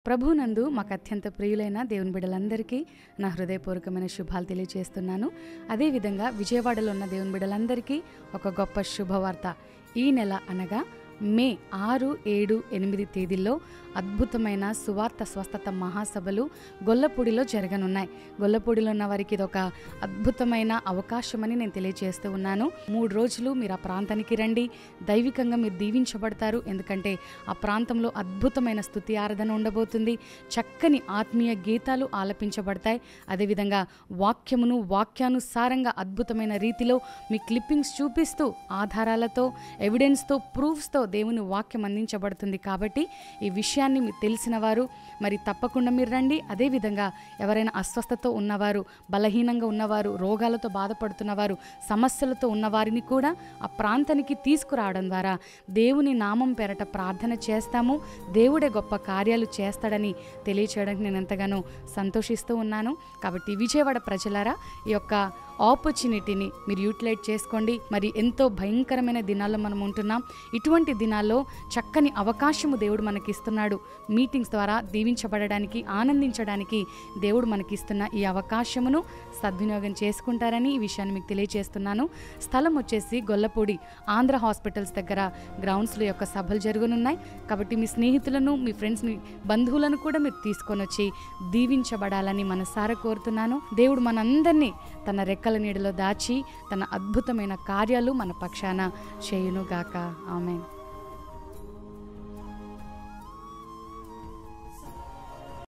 ప్రభునందు మాకు అత్యంత ప్రియులైన దేవుని బిడ్డలందరికీ నా హృదయపూర్వకమైన శుభాలు తెలియజేస్తున్నాను. అదేవిధంగా విజయవాడలో ఉన్న దేవుని బిడ్డలందరికీ ఒక గొప్ప శుభవార్త. ఈ నెల అనగా మే 6, 7, 8 తేదీల్లో అద్భుతమైన సువార్త స్వస్థత మహాసభలు గొల్లపూడిలో జరగనున్నాయి. గొల్లపూడిలో ఉన్న వారికి ఇది ఒక అద్భుతమైన అవకాశమని నేను తెలియజేస్తూ ఉన్నాను. 3 రోజులు మీరు ఆ ప్రాంతానికి రండి. దైవికంగా మీరు దీవించబడతారు. ఎందుకంటే ఆ ప్రాంతంలో అద్భుతమైన స్తుతి ఆరాధన ఉండబోతుంది. చక్కని ఆత్మీయ గీతాలు ఆలపించబడతాయి. అదేవిధంగా వాక్యానుసారంగా అద్భుతమైన రీతిలో మీ క్లిప్పింగ్స్ చూపిస్తూ ఆధారాలతో, ఎవిడెన్స్తో, ప్రూఫ్స్తో దేవుని వాక్యం అందించబడుతుంది. కాబట్టి ఈ విషయాన్ని మీకు తెలిసిన వారు మరి తప్పకుండా మీరు రండి. అదేవిధంగా ఎవరైనా అస్వస్థతతో ఉన్నవారు, బలహీనంగా ఉన్నవారు, రోగాలతో బాధపడుతున్నవారు, సమస్యలతో ఉన్నవారిని కూడా ఆ ప్రాంతానికి తీసుకురావడం ద్వారా దేవుని నామం పేరట ప్రార్థన చేస్తాము. దేవుడే గొప్ప కార్యాలు చేస్తాడని తెలియచేయడానికి నేను ఎంతగానో సంతోషిస్తూ ఉన్నాను. కాబట్టి విజయవాడ ప్రజలారా, ఈ యొక్క ఆపర్చునిటీని మీరు యూటిలైజ్ చేసుకోండి. మరి ఎంతో భయంకరమైన దినాల్లో మనం ఉంటున్నాం. ఇటువంటి దినాల్లో చక్కని అవకాశము దేవుడు మనకిస్తున్నాడు. మీటింగ్స్ ద్వారా దీవించబడడానికి, ఆనందించడానికి దేవుడు మనకిస్తున్న ఈ అవకాశమును సద్వినియోగం చేసుకుంటారని ఈ విషయాన్ని మీకు తెలియజేస్తున్నాను. స్థలం వచ్చేసి గొల్లపూడి ఆంధ్ర హాస్పిటల్స్ దగ్గర గ్రౌండ్స్లో యొక్క సభలు జరగనున్నాయి. కాబట్టి మీ స్నేహితులను, మీ ఫ్రెండ్స్ని, బంధువులను కూడా మీరు తీసుకొని వచ్చి దీవించబడాలని మనసారా కోరుతున్నాను. దేవుడు మనందరినీ తన రెక్కల నీడలో దాచి తన అద్భుతమైన కార్యాలు మన పక్షాన చేయునుగాక. ఆమేన్.